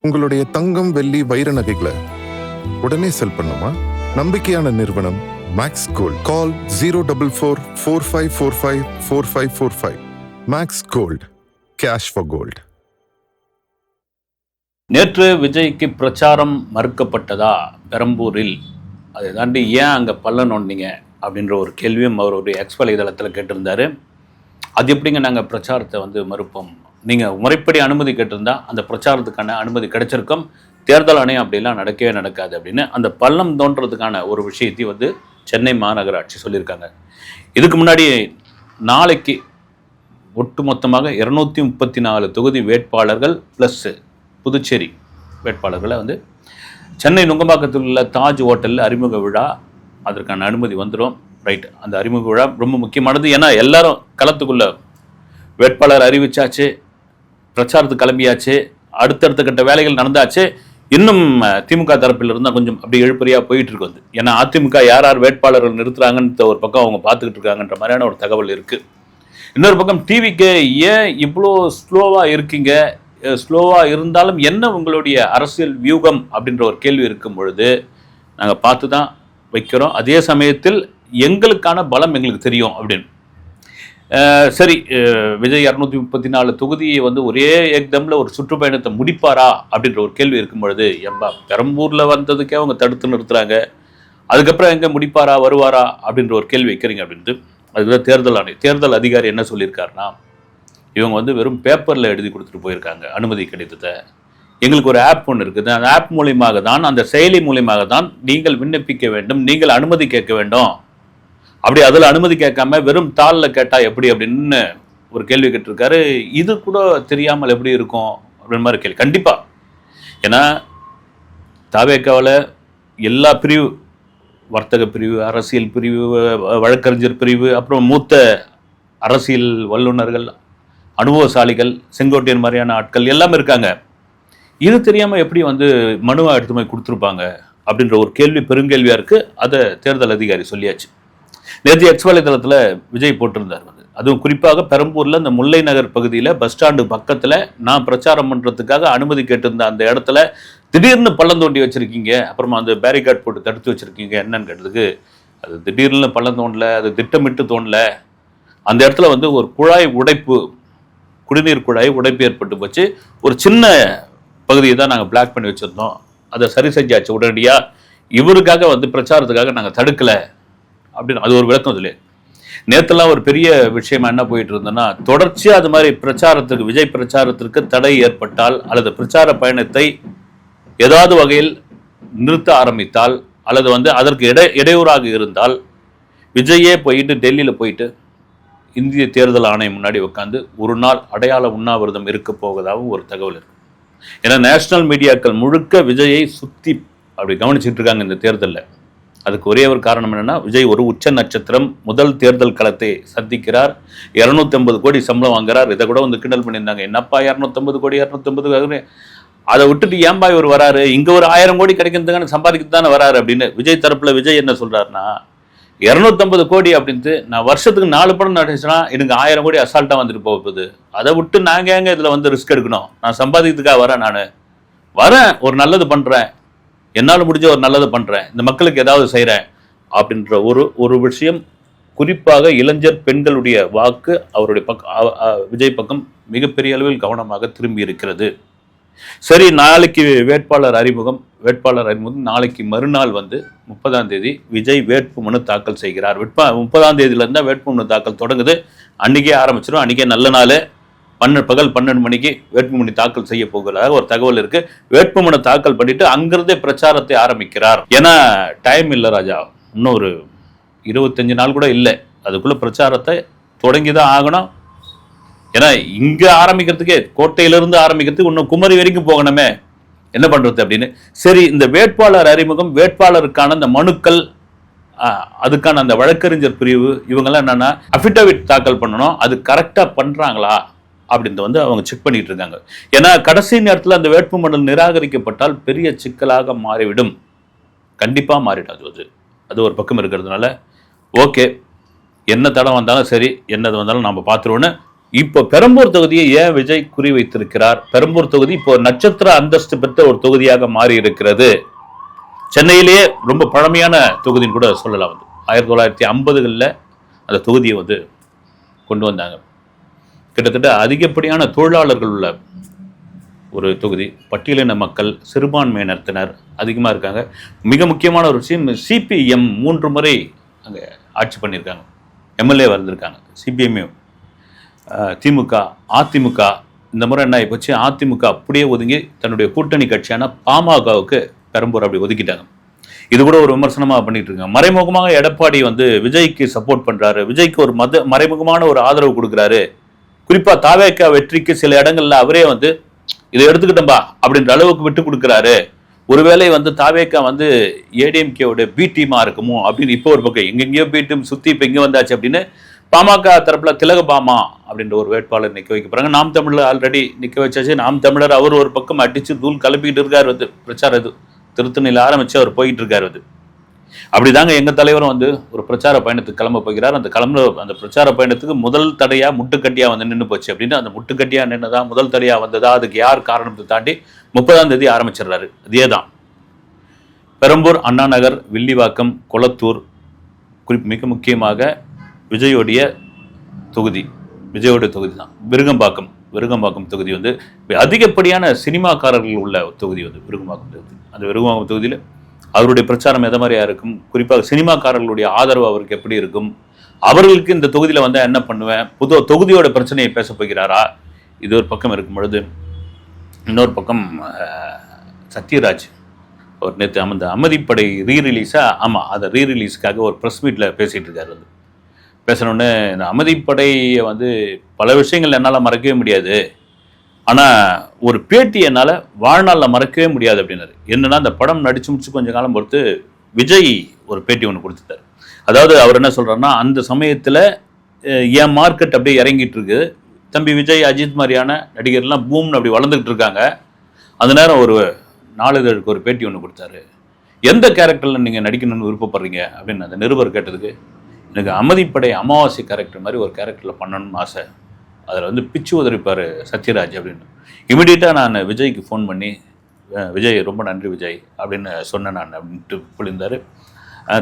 உங்களுடைய தங்கம், வெள்ளி, வைர நகைகளை உடனே செல் பண்ணுமா? நம்பிக்கையான நிறுவனம் Max Gold. Call 04445454545. Max Gold, cash for gold. நேற்று விஜய்க்கு பிரச்சாரம் மறுக்கப்பட்டதா பெரம்பூரில்? அதை தாண்டி ஏன் அங்கே பல்ல நோண்டிங்க அப்படின்ற ஒரு கேள்வியும் அவர் ஒரு எக்ஸ் வலைதளத்தில் கேட்டிருந்தாரு. அது எப்படிங்க நாங்கள் பிரச்சாரத்தை மறுப்போம்? நீங்கள் முறைப்படி அனுமதி கேட்டிருந்தா அந்த பிரச்சாரத்துக்கான அனுமதி கிடைச்சிருக்கும். தேர்தல் ஆணையம் அப்படிலாம் நடக்கவே நடக்காது அப்படின்னு அந்த பள்ளம் தோன்றதுக்கான ஒரு விஷயத்தை சென்னை மாநகராட்சி சொல்லியிருக்காங்க. இதுக்கு முன்னாடி நாளைக்கு ஒட்டுமொத்தமாக 234 தொகுதி வேட்பாளர்கள் ப்ளஸ் புதுச்சேரி வேட்பாளர்களை சென்னை நுங்கம்பாக்கத்தில் உள்ள தாஜ் ஹோட்டலில் அறிமுக விழா, அதற்கான அனுமதி வந்துடும். ரைட், அந்த அறிமுக விழா ரொம்ப முக்கியமானது. ஏன்னா எல்லாரும் களத்துக்குள்ள வேட்பாளர் அறிவிச்சாச்சு, பிரச்சாரத்துக்கு கிளம்பியாச்சு, அடுத்தடுத்த கட்ட வேலைகள் நடந்தாச்சு. இன்னும் திமுக தரப்பில் இருந்தால் கொஞ்சம் அப்படி எழுப்பறியாக போயிட்டு இருக்கு. ஏன்னா அதிமுக யார் யார் வேட்பாளர்கள் நிறுத்துறாங்கன்ற ஒரு பக்கம் அவங்க பார்த்துக்கிட்டு இருக்காங்கன்ற மாதிரியான ஒரு தகவல் இருக்குது. இன்னொரு பக்கம் டிவிக்கு ஏன் இவ்வளோ ஸ்லோவாக இருக்கீங்க, ஸ்லோவாக இருந்தாலும் என்ன உங்களுடைய அரசியல் வியூகம் அப்படின்ற ஒரு கேள்வி இருக்கும் பொழுது நாங்கள் பார்த்து தான் வைக்கிறோம். அதே சமயத்தில் எங்களுக்கான பலம் எங்களுக்கு தெரியும் அப்படின்னு. சரி, விஜய் 234 தொகுதியை ஒரே ஏக்தமில் ஒரு சுற்றுப்பயணத்தை முடிப்பாரா அப்படின்ற ஒரு கேள்வி இருக்கும் பொழுது, எம்பா பெரம்பூரில் வந்ததுக்கே அவங்க தடுத்து நிறுத்துறாங்க, அதுக்கப்புறம் எங்கே முடிப்பாரா வருவாரா அப்படின்ற ஒரு கேள்வி வைக்கிறீங்க அப்படின்ட்டு. அதுதான் தேர்தல் அதிகாரி என்ன சொல்லியிருக்காருன்னா, இவங்க வெறும் பேப்பரில் எழுதி கொடுத்துட்டு போயிருக்காங்க அனுமதி கிடைத்ததை. எங்களுக்கு ஒரு ஆப் ஒன்று இருக்குது, அந்த ஆப் மூலியமாக தான், அந்த செயலி மூலியமாக தான் நீங்கள் விண்ணப்பிக்க வேண்டும், நீங்கள் அனுமதி கேட்க வேண்டும். அப்படி அதில் அனுமதி கேட்காம வெறும் தாளில் கேட்டால் எப்படி அப்படின்னு ஒரு கேள்வி கேட்டிருக்காரு. இது கூட தெரியாமல் எப்படி இருக்கும் அப்படின்ற மாதிரி கேள்வி. கண்டிப்பாக, ஏன்னா தாவேக்காவில் எல்லா பிரிவு, வர்த்தக பிரிவு, அரசியல் பிரிவு, வழக்கறிஞர் பிரிவு, அப்புறம் மூத்த அரசியல் வல்லுநர்கள், அனுபவசாலிகள், செங்கோட்டையன் மாதிரியான ஆட்கள் எல்லாமே இருக்காங்க. இது தெரியாமல் எப்படி மனுவை எடுத்து போய் கொடுத்துருப்பாங்க அப்படின்ற ஒரு கேள்வி பெருங்கேள்வியாக இருக்குது. அதை தேர்தல் அதிகாரி சொல்லியாச்சு. நேற்று எக்ஸ் வலைதளத்தில் விஜய் போட்டிருந்தார். அதுவும் குறிப்பாக பெரம்பூரில் இந்த முல்லை நகர் பகுதியில் பஸ் ஸ்டாண்டு பக்கத்தில் நான் பிரச்சாரம் பண்ணுறதுக்காக அனுமதி கேட்டிருந்த அந்த இடத்துல திடீர்னு பள்ளம் தோண்டி வச்சுருக்கீங்க, அப்புறமா அந்த பேரிகார்ட் போட்டு தடுத்து வச்சுருக்கீங்க என்னன்னு கேட்டதுக்கு, அது திடீர்னு பள்ளம் தோண்டல, அது திட்டமிட்டு தோண்டல, அந்த இடத்துல ஒரு குழாய் உடைப்பு, குடிநீர் குழாய் உடைப்பு ஏற்பட்டு போச்சு, ஒரு சின்ன பகுதியை தான் நாங்கள் பிளாக் பண்ணி வச்சுருந்தோம், அதை சரி செஞ்சாச்சு உடனடியாக, இவருக்காக பிரச்சாரத்துக்காக நாங்கள் தடுக்கலை அப்படின்னு அது ஒரு விளக்கம். இல்லை நேற்றுலாம் ஒரு பெரிய விஷயமா என்ன போயிட்டு இருந்ததுன்னா, தொடர்ச்சியாக அது மாதிரி பிரச்சாரத்துக்கு, விஜய் பிரச்சாரத்திற்கு தடை ஏற்பட்டால் அல்லது பிரச்சார பயணத்தை ஏதாவது வகையில் நிறுத்த ஆரம்பித்தால் அல்லது அதற்கு இடையூறாக இருந்தால் விஜயே போயிட்டு டெல்லியில் போயிட்டு இந்திய தேர்தல் ஆணையம் முன்னாடி உட்காந்து ஒரு நாள் அடையாள உண்ணாவிரதம் இருக்க போவதாகவும் ஒரு தகவல் இருக்கு. ஏன்னா நேஷனல் மீடியாக்கள் முழுக்க விஜயை சுற்றி அப்படி கவனிச்சுட்டு இருக்காங்க இந்த தேர்தலில். அதுக்கு ஒரே ஒரு காரணம் என்னன்னா, விஜய் ஒரு உச்ச நட்சத்திரம், முதல் தேர்தல் களத்தை சந்திக்கிறார், 250 கோடி சம்பளம் வாங்குறார். இதை கூட கிண்டல் பண்ணியிருந்தாங்க, என்னப்பா 250 கோடி 250, அதை விட்டுட்டு ஏன்பா இவர் வராரு, இங்கே ஒரு 1000 கோடி கிடைக்கிறதுக்கான சம்பாதிக்கிறது தானே வராரு அப்படின்னு விஜய் தரப்புல விஜய் என்ன சொல்றாருன்னா, 250 கோடி அப்படின்ட்டு நான் வருஷத்துக்கு 4 படம் நடிச்சுன்னா எனக்கு 1000 கோடி அசால்ட்டாக வந்துட்டு போகுது, அதை விட்டு நாங்கள் ஏங்க இதில் ரிஸ்க் எடுக்கணும், நான் சம்பாதிக்கிறதுக்காக வரேன், நான் வரேன், ஒரு நல்லது பண்ணுறேன், என்னால் முடிஞ்ச ஒரு நல்லது பண்ணுறேன், இந்த மக்களுக்கு ஏதாவது செய்கிறேன் அப்படின்ற ஒரு விஷயம். குறிப்பாக இளைஞர் பெண்களுடைய வாக்கு அவருடைய விஜய் பக்கம் மிகப்பெரிய அளவில் கவனமாக திரும்பி இருக்கிறது. சரி, நாளைக்கு வேட்பாளர் அறிமுகம் நாளைக்கு மறுநாள் 30ஆம் தேதி விஜய் வேட்புமனு தாக்கல் செய்கிறார். 30ஆம் தேதியிலேருந்து வேட்புமனு தாக்கல் தொடங்குது. அன்றைக்கே ஆரம்பிச்சிடும். அன்றைக்கே நல்ல நாள், பகல் 12 மணிக்கு வேட்புமனு தாக்கல் செய்ய போகிறதாக ஒரு தகவல் இருக்கு. வேட்புமனு தாக்கல் பண்ணிட்டு அங்கிருந்தே பிரச்சாரத்தை ஆரம்பிக்கிறார். ஏன்னா டைம் இல்லை ராஜா, இன்னும் ஒரு 25 நாள் கூட இல்லை, அதுக்குள்ள பிரச்சாரத்தை தொடங்கி தான் ஆகணும். ஏன்னா இங்க ஆரம்பிக்கிறதுக்கே, கோட்டையிலிருந்து ஆரம்பிக்கிறதுக்கு இன்னும் குமரி வரைக்கும் போகணுமே, என்ன பண்றது அப்படின்னு. சரி, இந்த வேட்பாளர் அறிமுகம், வேட்பாளருக்கான இந்த மனுக்கள், அதுக்கான அந்த வழக்கறிஞர் பிரிவு, இவங்கெல்லாம் என்னன்னா அஃபிடவிட் தாக்கல் பண்ணணும், அது கரெக்டா பண்றாங்களா அப்படின்ட்டு அவங்க செக் பண்ணிட்டு இருக்காங்க. ஏன்னா கடைசி நேரத்தில் அந்த வேட்புமனு நிராகரிக்கப்பட்டால் பெரிய சிக்கலாக மாறிவிடும். கண்டிப்பாக மாறிடாது. அது ஒரு பக்கம் இருக்கிறதுனால ஓகே, என்ன தடம் வந்தாலும் சரி, என்னது வந்தாலும் நம்ம பார்த்துருவோன்னு இப்போ பெரம்பூர் தொகுதியை ஏன் விஜய் குறி வைத்திருக்கிறார்? பெரம்பூர் தொகுதி இப்போ நட்சத்திர அந்தஸ்து பெற்ற ஒரு தொகுதியாக மாறி இருக்கிறது. சென்னையிலேயே ரொம்ப பழமையான தொகுதின்னு கூட சொல்லலாம். 1950களில் அந்த தொகுதியை கொண்டு வந்தாங்க. கிட்டத்தட்ட அதிகப்படியான தொழிலாளர்கள் உள்ள ஒரு தொகுதி. பட்டியலின மக்கள், சிறுபான்மையினத்தினர் அதிகமாக இருக்காங்க. மிக முக்கியமான ஒரு விஷயம், சிபிஎம் 3 முறை அங்கே ஆட்சி பண்ணியிருக்காங்க, எம்எல்ஏ வந்திருக்காங்க. சிபிஎம்ஏ, திமுக, அதிமுக. இந்த முறை என்ன ஆகிப்போச்சு, அதிமுக அப்படியே ஒதுங்கி தன்னுடைய கூட்டணி கட்சியான பாமகவுக்கு பெரம்பூர் அப்படி ஒதுக்கிட்டாங்க. இது கூட ஒரு விமர்சனமாக பண்ணிட்டு இருக்காங்க. மறைமுகமாக எடப்பாடி விஜய்க்கு சப்போர்ட் பண்ணுறாரு, விஜய்க்கு ஒரு மறைமுகமான ஒரு ஆதரவு கொடுக்குறாரு. குறிப்பாக தாவேகா வெற்றிக்கு சில இடங்கள்ல அவரே இதை எடுத்துக்கிட்டோம்பா அப்படின்ற அளவுக்கு விட்டு கொடுக்குறாரு. ஒருவேளை தாவேகா ஏடிஎம்கேவோட பி டீமா இருக்குமோ அப்படின்னு இப்போ ஒரு பக்கம் எங்கெங்கேயோ பி டீம் சுற்றி இப்போ இங்கே வந்தாச்சு அப்படின்னு பாமக தரப்புல திலகபாமா அப்படின்ற ஒரு வேட்பாளர் நிற்க வைக்க போறாங்க. நாம் தமிழர் ஆல்ரெடி நிற்க வச்சாச்சு. நாம் தமிழர் அவர் ஒரு பக்கம் அடிச்சு தூள் கிளப்பிட்டு இருக்காரு. பிரச்சாரம் திருத்தணியில் ஆரம்பிச்சு அவர் போயிட்டு இருக்காரு. அப்படிதாங்க எங்க தலைவரும் ஒரு பிரச்சார பயணத்துக்கு கிளம்ப போகிறார். அந்த பிரச்சார பயணத்துக்கு முதல் தடையா முட்டுக்கட்டியா நின்று போச்சு அப்படின்னு, அந்த முட்டுக்கட்டியா நின்னதா முதல் தடையா வந்ததா அதுக்கு யார் காரணத்தை தாண்டி 30ஆம் தேதி ஆரம்பிச்சிடுறாரு. அதேதான் பெரம்பூர், அண்ணா நகர், வில்லிவாக்கம், கொளத்தூர், மிக முக்கியமாக விஜயோடைய தொகுதி தான் விருகம்பாக்கம் தொகுதி அதிகப்படியான சினிமாக்காரர்கள் உள்ள தொகுதி விருகம்பாக்கம் தொகுதி. அந்த விருகம்பாக்கம் தொகுதியில் அவருடைய பிரச்சாரம் எதை மாதிரியா இருக்கும், குறிப்பாக சினிமாக்காரர்களுடைய ஆதரவு அவருக்கு எப்படி இருக்கும், அவர்களுக்கு இந்த தொகுதியில் என்ன பண்ணுவேன், தொகுதியோட பிரச்சனையை பேச போகிறாரா, இது ஒரு பக்கம் இருக்கும் பொழுது இன்னொரு பக்கம் சத்யராஜ் ஒரு நேற்று அந்த அமதிப்படை அதை ரீரிலீஸுக்காக ஒரு ப்ரெஸ் மீட்டில் பேசிகிட்டு இருக்காரு. பேசணுன்னு இந்த அமதிப்படையை பல விஷயங்கள் என்னால் மறக்கவே முடியாது, ஆனால் ஒரு பேட்டி என்னால் வாழ்நாளில் மறக்கவே முடியாது அப்படின்னாரு. என்னன்னா, அந்த படம் நடிச்சு முடிச்சு கொஞ்சம் காலம் பொறுத்து விஜய் ஒரு பேட்டி ஒன்று கொடுத்துட்டார். அதாவது அவர் என்ன சொல்கிறாருன்னா, அந்த சமயத்தில் என் மார்க்கெட் அப்படியே இறங்கிட்டு இருக்கு, தம்பி விஜய், அஜித் மாதிரியான நடிகர்லாம் பூம்னு அப்படி வளர்ந்துக்கிட்டு இருக்காங்க. அந்த நேரம் ஒரு நாளிதழுக்கு ஒரு பேட்டி ஒன்று கொடுத்தாரு. எந்த கேரக்டரில் நீங்கள் நடிக்கணும்னு விருப்பப்படுறீங்க அப்படின்னு அந்த நிருபர் கேட்டதுக்கு, எனக்கு அமதிப்படை அமாவாசை கேரக்டர் மாதிரி ஒரு கேரக்டரில் பண்ணணும்னு ஆசை, அதில் பிச்சு உதறிப்பார் சத்யராஜ் அப்படின்னு. இமிடியேட்டாக நான் விஜய்க்கு ஃபோன் பண்ணி, விஜய் ரொம்ப நன்றி விஜய் அப்படின்னு சொன்னேன் நான் அப்படின்ட்டு சொல்லியிருந்தார்.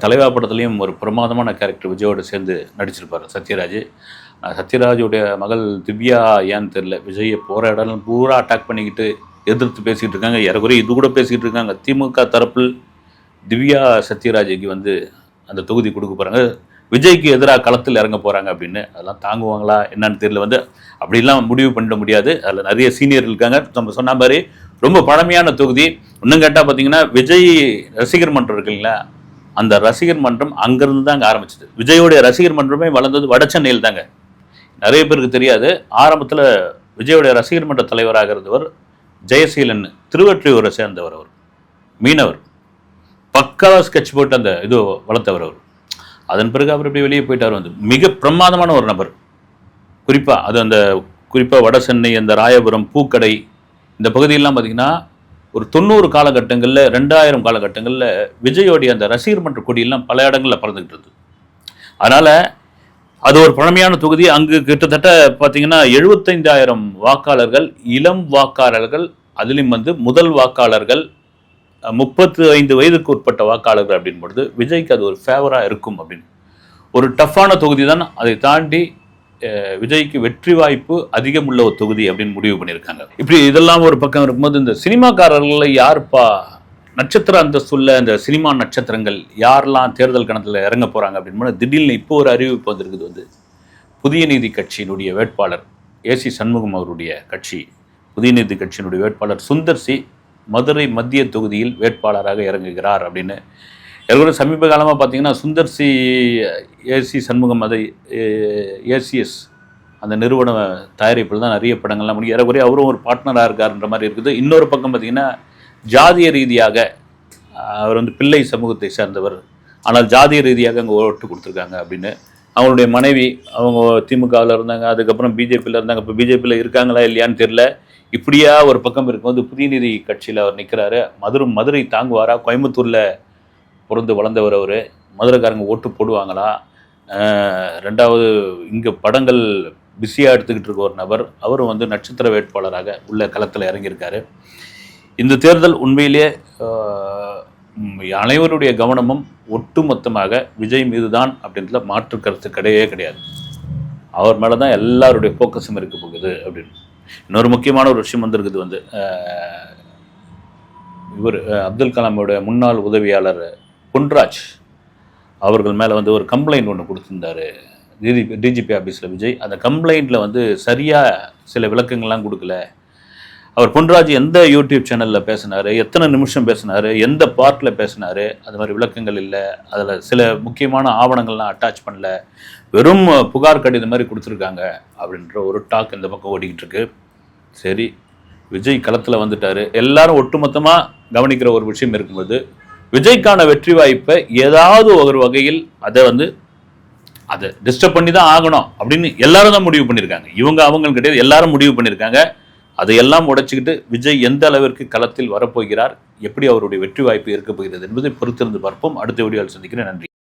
தலைவா படத்துலேயும் ஒரு பிரமாதமான கேரக்டர் விஜயோடு சேர்ந்து நடிச்சிருப்பார் சத்யராஜ். சத்யராஜுடைய மகள் திவ்யா ஏன்னு தெரில, விஜயை போகிற இடம் பூரா அட்டாக் பண்ணிக்கிட்டு எதிர்த்து பேசிக்கிட்டு இருக்காங்க. ஏறக்குறைய இது கூட பேசிக்கிட்டு இருக்காங்க. திமுக தரப்பில் திவ்யா சத்யராஜுக்கு அந்த தொகுதி கொடுக்க போகிறாங்க, விஜய்க்கு எதிராக களத்தில் இறங்க போகிறாங்க அப்படின்னு. அதெல்லாம் தாங்குவாங்களா என்னன்னு தெரியல. அப்படிலாம் முடிவு பண்ணிட முடியாது. அதில் நிறைய சீனியர் இருக்காங்க. நம்ம சொன்ன மாதிரி ரொம்ப பழமையான தொகுதி. இன்னும் கேட்டால் பார்த்தீங்கன்னா, விஜய் ரசிகர் மன்றம் இருக்கு இல்லைங்களா, அந்த ரசிகர் மன்றம் அங்கேருந்து தான் அங்கே ஆரம்பிச்சது. விஜயோடைய ரசிகர் மன்றமே வளர்ந்தது வட சென்னையில் தாங்க. நிறைய பேருக்கு தெரியாது. ஆரம்பத்தில் விஜயோடைய ரசிகர் மன்ற தலைவராக இருந்தவர் ஜெயசீலன், திருவொற்றியூரை சேர்ந்தவர். அவர் மீனவர், பக்காவாக ஸ்கெட்ச் போட்டு அந்த இது வளர்த்தவர் அவர். அதன் பிறகு அவர் இப்படி வெளியே போயிட்டார். மிக பிரமாதமான ஒரு நபர். குறிப்பாக வட சென்னை, அந்த ராயபுரம், பூக்கடை, இந்த பகுதியெல்லாம் பார்த்தீங்கன்னா ஒரு 90 காலகட்டங்களில், 2000 காலகட்டங்களில் விஜயோடைய அந்த ரசிகர் மன்ற கொடியெல்லாம் பல இடங்களில் பறந்துக்கிட்டு இருந்தது. அதனால் அது ஒரு பழமையான தொகுதி. அங்கு கிட்டத்தட்ட பார்த்தீங்கன்னா 75,000 வாக்காளர்கள், இளம் வாக்காளர்கள், அதிலும் முதல் வாக்காளர்கள் 35 வயதுக்கு உட்பட்ட வாக்காளர்கள் அப்படின் பொழுது விஜய்க்கு அது ஒரு ஃபேவராக இருக்கும் அப்படின்னு. ஒரு டஃப்பான தொகுதி தான். அதை தாண்டி விஜய்க்கு வெற்றி வாய்ப்பு அதிகம் உள்ள ஒரு தொகுதி அப்படின்னு முடிவு பண்ணியிருக்காங்க. இப்படி இதெல்லாம் ஒரு பக்கம் இருக்கும்போது, இந்த சினிமாக்காரர்களில் யாருப்பா நட்சத்திர அந்தஸ்துள்ள இந்த சினிமா நட்சத்திரங்கள் யாரெல்லாம் தேர்தல் கணத்தில் இறங்க போகிறாங்க அப்படின்னு திடீர்னு இப்போ ஒரு அறிவிப்பு வந்திருக்குது. புதிய நீதி கட்சியினுடைய வேட்பாளர் ஏசி சண்முகம் அவருடைய கட்சி, புதிய நீதி கட்சியினுடைய வேட்பாளர் சுந்தர் சி மதுரை மத்திய தொகுதியில் வேட்பாளராக இறங்குகிறார் அப்படின்னு. ஏற்கனவே சமீப காலமாக பார்த்தீங்கன்னா, சுந்தர் சி ஏசி சண்முகம், அதை ஏசிஎஸ் அந்த நிறுவன தயாரிப்பில் தான் நிறைய படங்கள்லாம் முடியும். ஏறக்குறைய அவரும் ஒரு பார்ட்னராக இருக்காருன்ற மாதிரி இருக்குது. இன்னொரு பக்கம் பார்த்திங்கன்னா, ஜாதிய ரீதியாக அவர் பிள்ளை சமூகத்தை சேர்ந்தவர், ஆனால் ஜாதிய ரீதியாக அங்கே ஓட்டு கொடுத்துருக்காங்க அப்படின்னு. அவங்களுடைய மனைவி அவங்க திமுகவில் இருந்தாங்க, அதுக்கப்புறம் பிஜேபியில் இருந்தாங்க. இப்போ பிஜேபியில் இருக்காங்களா இல்லையான்னு தெரில. இப்படியா ஒரு பக்கம் இருக்கும்போது புதிய நீதி கட்சியில் அவர் நிற்கிறாரு. மதுரை தாங்குவாரா? கோயம்புத்தூரில் பிறந்து வளர்ந்தவர் அவர். மதுரைக்காரங்க ஓட்டு போடுவாங்களா? ரெண்டாவது, இங்கே படங்கள் பிஸியாக எடுத்துக்கிட்டு இருக்க ஒரு நபர். அவரும் வந்து நட்சத்திர வேட்பாளராக உள்ள களத்தில் இறங்கியிருக்காரு. இந்த தேர்தல் உண்மையிலேயே அனைவருடைய கவனமும் ஒட்டுமொத்தமாக விஜய் மீது தான் அப்படின்றத மாற்று கருத்து கிடையவே கிடையாது. அவர் மேலே தான் எல்லாருடைய ஃபோக்கஸும் இருக்க போகுது அப்படின்னு. இன்னொரு முக்கியமான ஒரு விஷயம் வந்திருக்குது வந்து இவர் அப்துல் கலாமோட முன்னாள் உதவியாளர் பொன்ராஜ் அவர்கள் மேலே வந்து ஒரு கம்ப்ளைண்ட் ஒன்று கொடுத்துருந்தாரு டிஜிபி ஆஃபீஸில் விஜய். அந்த கம்ப்ளைண்ட்டில் வந்து சரியாக சில விளக்கங்கள்லாம் கொடுக்கல. அவர் பொன்ராஜ் எந்த யூடியூப் சேனலில் பேசினார், எத்தனை நிமிஷம் பேசினார், எந்த பார்ட்டில் பேசினார், அது மாதிரி விளக்கங்கள் இல்லை. அதில் சில முக்கியமான ஆவணங்கள்லாம் அட்டாச் பண்ணல, வெறும் புகார் கடிதம் மாதிரி கொடுத்துருக்காங்க அப்படின்ற ஒரு டாக் இந்த பக்கம் ஓடிக்கிட்டு இருக்கு. சரி, விஜய் களத்தில் வந்துட்டார். எல்லாரும் ஒட்டுமொத்தமாக கவனிக்கிற ஒரு விஷயம் இருக்கும்போது விஜய்க்கான வெற்றி வாய்ப்பை ஏதாவது ஒரு வகையில் அதை டிஸ்டர்ப் பண்ணி தான் ஆகணும் அப்படின்னு எல்லாரும் தான் முடிவு பண்ணியிருக்காங்க. அவங்க கிடையாது, எல்லாரும் முடிவு பண்ணியிருக்காங்க. அதையெல்லாம் உடைச்சிக்கிட்டு விஜய் எந்த அளவிற்கு களத்தில் வரப்போகிறார், எப்படி அவருடைய வெற்றி வாய்ப்பு இருக்க போகிறது என்பதை பொறுத்திருந்து பார்ப்போம். அடுத்த வீடியோவில் சந்திக்கிறேன். நன்றி.